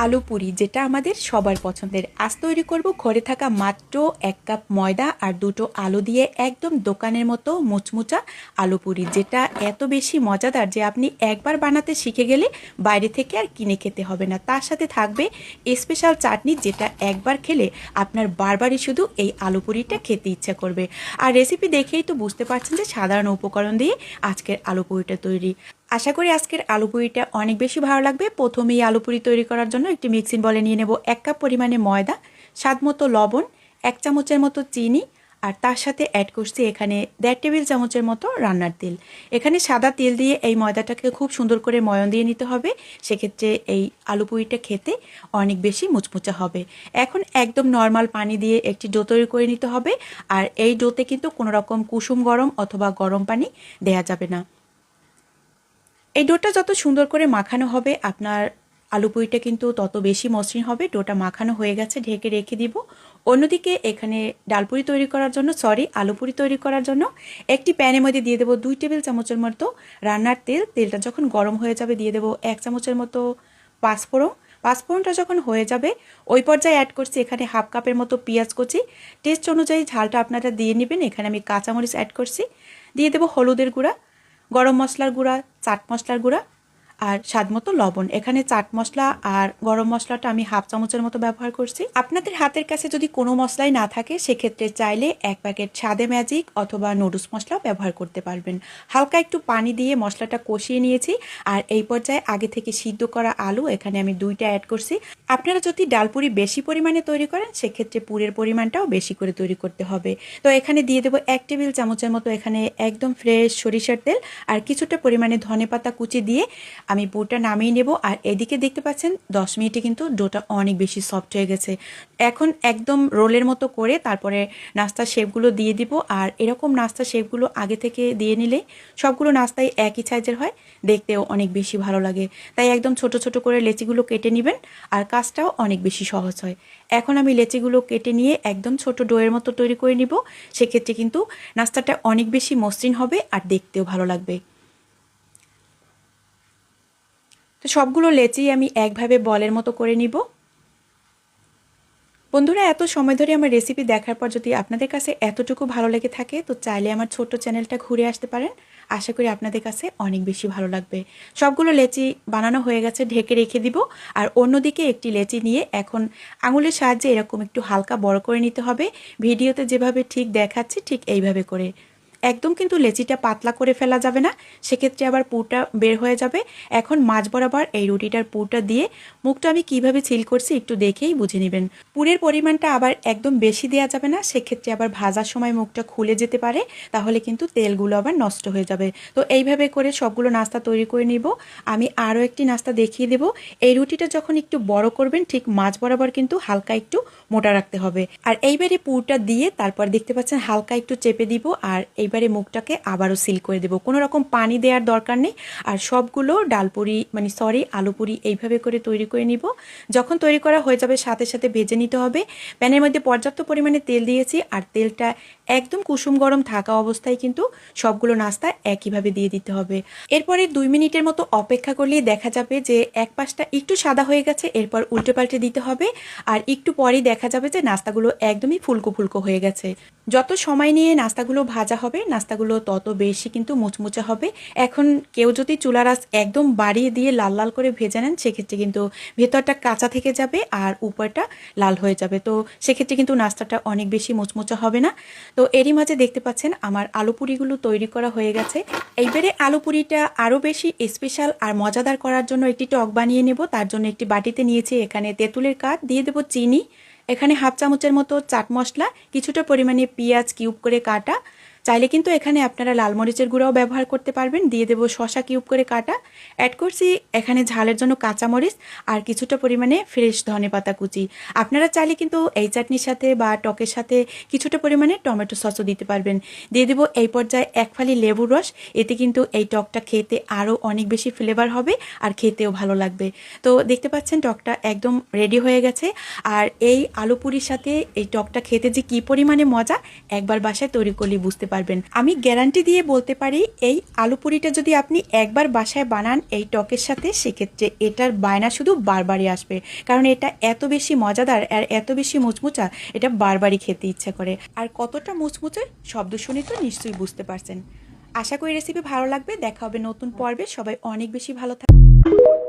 আলু পুরি, যেটা আমাদের সবার পছন্দের। আজ তৈরি করব ঘরে থাকা মাত্র 1 কাপ ময়দা আর 2টো আলু দিয়ে একদম দোকানের মতো মুচমুচা আলু পুরি, যেটা এত বেশি মজাদার যে আপনি একবার বানাতে শিখে গেলে বাইরে থেকে আর কিনে খেতে হবে না। তার সাথে থাকবে স্পেশাল চাটনি, যেটা একবার খেলে আপনার বারবারই শুধু এই আলু পুরিটা খেতে ইচ্ছা করবে। আর রেসিপি দেখেই তো বুঝতে পারছেন যে সাধারণ উপকরণ দিয়ে আজকের আলু পুরিটা তৈরি। আশা করি আজকের আলু পুরিটা অনেক বেশি ভালো লাগবে। প্রথমেই আলু পুরি তৈরি করার জন্য একটি মিক্সিং বলে নিয়ে নেব 1 কাপ পরিমাণে ময়দা, স্বাদ মতো লবণ, 1 চামচের মতো চিনি, আর তার সাথে অ্যাড করছি এখানে 1.5 টেবিল চামচের মতো রান্নার তেল। এখানে সাদা তেল দিয়ে এই ময়দাটাকে খুব সুন্দর করে ময়ন দিয়ে নিতে হবে, সেক্ষেত্রে এই আলু পুরিটা খেতে অনেক বেশি মুচমুচা হবে। এখন একদম নর্মাল পানি দিয়ে একটি ডো তৈরি করে নিতে হবে, আর এই ডোতে কিন্তু কোনো রকম কুসুম গরম অথবা গরম পানি দেয়া যাবে না। এই ডোটা যত সুন্দর করে মাখানো হবে আপনার আলু পুরিটা কিন্তু তত বেশি মসৃণ হবে। ডোটা মাখানো হয়ে গেছে, ঢেকে রেখে দিব। অন্যদিকে এখানে ডালপুরি তৈরি করার জন্য আলু পুরি তৈরি করার জন্য একটি প্যানের মধ্যে দিয়ে দেবো 2 টেবিল চামচের মতো রান্নার তেল। তেলটা যখন গরম হয়ে যাবে দিয়ে দেবো 1 চামচের মতো পাঁচফোড়ন। পাঁচফোড়নটা যখন হয়ে যাবে ওই পর্যায়ে অ্যাড করছি এখানে 1/2 কাপের মতো পেঁয়াজ কুচি। টেস্ট অনুযায়ী ঝালটা আপনারা দিয়ে নেবেন। এখানে আমি কাঁচামরিচ অ্যাড করছি। দিয়ে দেবো হলুদের গুঁড়া, গরম মশলার গুঁড়া, চাট মশলার গুঁড়া আর স্বাদ মতো লবণ। এখানে চাট মশলা আর গরম মশলাটা আমি 1/2 চামচের মতো ব্যবহার করছি। আপনাদের হাতের কাছে যদি কোনো মশলাই না থাকে সেক্ষেত্রে চাইলে 1 প্যাকেট স্বাদে ম্যাজিক অথবা নুডলস মশলাও ব্যবহার করতে পারবেন। হালকা একটু পানি দিয়ে মশলাটা কষিয়ে নিয়েছি, আর এই পর্যায়ে আগে থেকে সিদ্ধ করা আলু এখানে আমি 2টা অ্যাড করছি। আপনারা যদি ডালপুরি বেশি পরিমাণে তৈরি করেন সেক্ষেত্রে পুরের পরিমাণটাও বেশি করে তৈরি করতে হবে। তো এখানে দিয়ে দেবো 1 টেবিল চামচের মতো এখানে একদম ফ্রেশ সরিষার তেল, আর কিছুটা পরিমাণে ধনেপাতা কুচি দিয়ে আমি পুরটা নামিয়ে নেব। আর এদিকে দেখতে পাচ্ছেন 10 মিনিটে কিন্তু ডোটা অনেক বেশি সফট হয়ে গেছে। এখন একদম রোলের মতো করে তারপরে নাস্তার শেপগুলো দিয়ে দিব। আর এরকম নাস্তার শেপগুলো আগে থেকে দিয়ে নিলে সবগুলো নাস্তাই একই সাইজের হয়, দেখতেও অনেক বেশি ভালো লাগে। তাই একদম ছোট ছোট করে লেচিগুলো কেটে নেবেন, আর কাজটাও অনেক বেশি সহজ হয়। এখন আমি লেচিগুলো কেটে নিয়ে একদম ছোট ডোয়ের মতো তৈরি করে নিব। সেক্ষেত্রে কিন্তু নাস্তাটা অনেক বেশি মসৃণ হবে আর দেখতেও ভালো লাগবে। তো সবগুলো লেচি আমি একভাবে বলের মতো করে নিব। বন্ধুরা, এত সময় ধরে আমার রেসিপি দেখার পর যদি আপনাদের কাছে এতটুকু ভালো লেগে থাকে তো চাইলে আমার ছোট্ট চ্যানেলটা ঘুরে আসতে পারেন। আশা করি আপনাদের কাছে অনেক বেশি ভালো লাগবে। সবগুলো লেচি বানানো হয়ে গেছে, ঢেকে রেখে দিব। আর অন্যদিকে একটি লেচি নিয়ে এখন আঙুলের সাহায্যে এরকম একটু হালকা বড় করে নিতে হবে। ভিডিওতে যেভাবে ঠিক দেখাচ্ছি ঠিক এইভাবে করে। একদম কিন্তু লেচিটা পাতলা করে ফেলা যাবে না, সেক্ষেত্রে আবার পুরটা বের হয়ে যাবে। এখন মাঝ বরাবর এই রুটিটার পুরটা দিয়ে মুখটা আমি কিভাবে সিল করছি একটু দেখেই বুঝে নেবেন। পুরের পরিমাণটা আবার একদম বেশি দেওয়া যাবে না, সেক্ষেত্রে আবার ভাজার সময় মুখটা খুলে যেতে পারে, তাহলে কিন্তু তেলগুলো আবার নষ্ট হয়ে যাবে। তো এইভাবে করে সবগুলো নাস্তা তৈরি করে নিব। আমি আরও একটি নাস্তা দেখিয়ে দেব। এই রুটিটা যখন একটু বড় করবেন ঠিক মাঝ বরাবর কিন্তু হালকা একটু মোটা রাখতে হবে। আর এইবারে পুরটা দিয়ে তারপর দেখতে পাচ্ছেন হালকা একটু চেপে দিব, আর এইবারে মুখটাকে আবারও সিল করে দেব। কোনো রকম পানি দেওয়ার দরকার নেই। আর সবগুলো ডালপুরি আলু পুরি এইভাবে করে তৈরি করে নিব। যখন তৈরি করা হয়ে যাবে সাথে সাথে ভেজে নিতে হবে। প্যানের মধ্যে পর্যাপ্ত পরিমাণে তেল দিয়েছি, আর তেলটা একদম কুসুম গরম থাকা অবস্থায় কিন্তু সবগুলো নাস্তা একইভাবে দিয়ে দিতে হবে। এরপরে 2 মিনিটের মতো অপেক্ষা করলেই দেখা যাবে যে এক পাশটা একটু সাদা হয়ে গেছে। এরপর উল্টে পাল্টে দিতে হবে, আর একটু পরেই দেখা যাবে যে নাস্তাগুলো একদমই ফুলকো ফুলকো হয়ে গেছে। যত সময় নিয়ে নাস্তাগুলো ভাজা হবে নাস্তাগুলো তত বেশি কিন্তু মুচমুচে হবে। এখন কেউ যদি চুলার আঁচ একদম বাড়িয়ে দিয়ে লাল লাল করে ভেজে নেন সেক্ষেত্রে কিন্তু ভেতরটা কাঁচা থেকে যাবে আর উপরটা লাল হয়ে যাবে। তো সেক্ষেত্রে কিন্তু নাস্তাটা অনেক বেশি মুচমুচে হবে না। তো এরই মাঝে দেখতে পাচ্ছেন আমার আলু পুরিগুলো তৈরি করা হয়ে গেছে। এইবারে আলু পুরিটা আরও বেশি স্পেশাল আর মজাদার করার জন্য একটি টক বানিয়ে নেব। তার জন্য একটি বাটিতে নিয়েছি এখানে তেঁতুলের কাঠ, দিয়ে দেবো চিনি, এখানে 1/2 চামচের মতো চাট মশলা, কিছুটা পরিমাণে পেঁয়াজ কিউব করে কাটা, চাইলে কিন্তু এখানে আপনারা লাল মরিচের গুঁড়াও ব্যবহার করতে পারবেন। দিয়ে দেবো শসা কিউব করে কাটা, অ্যাড করছি এখানে ঝালের জন্য কাঁচামরিচ আর কিছুটা পরিমাণে ফ্রেশ ধনেপাতা কুচি। আপনারা চাইলে কিন্তু এই চাটনির সাথে বা টকের সাথে কিছুটা পরিমাণে টমেটো সসও দিতে পারবেন। দিয়ে দেবো এই পর্যায়ে 1 ফালি লেবুর রস, এতে কিন্তু এই টকটা খেতে আরও অনেক বেশি ফ্লেভার হবে আর খেতেও ভালো লাগবে। তো দেখতে পাচ্ছেন টকটা একদম রেডি হয়ে গেছে। আর এই আলু পুরির সাথে এই টকটা খেতে যে কী পরিমাণে মজা একবার বাসায় তৈরি করলেই বুঝতে পারবেন। আমি গ্যারান্টি দিয়ে বলতে পারি এই আলু পুরিটা যদি আপনি একবার বাসায় বানান এই টকের সাথে, সেক্ষেত্রে এটার বায়না শুধু বারবারই আসবে, কারণ এটা এত বেশি মজাদার আর এত বেশি মুচমুচা, এটা বারবারই খেতে ইচ্ছা করে। আর কতটা মুচমুচে শব্দ শুনে তো নিশ্চয়ই বুঝতে পারছেন। আশা করি রেসিপি ভালো লাগবে। দেখা হবে নতুন পর্বে। সবাই অনেক বেশি ভালো থাকবে।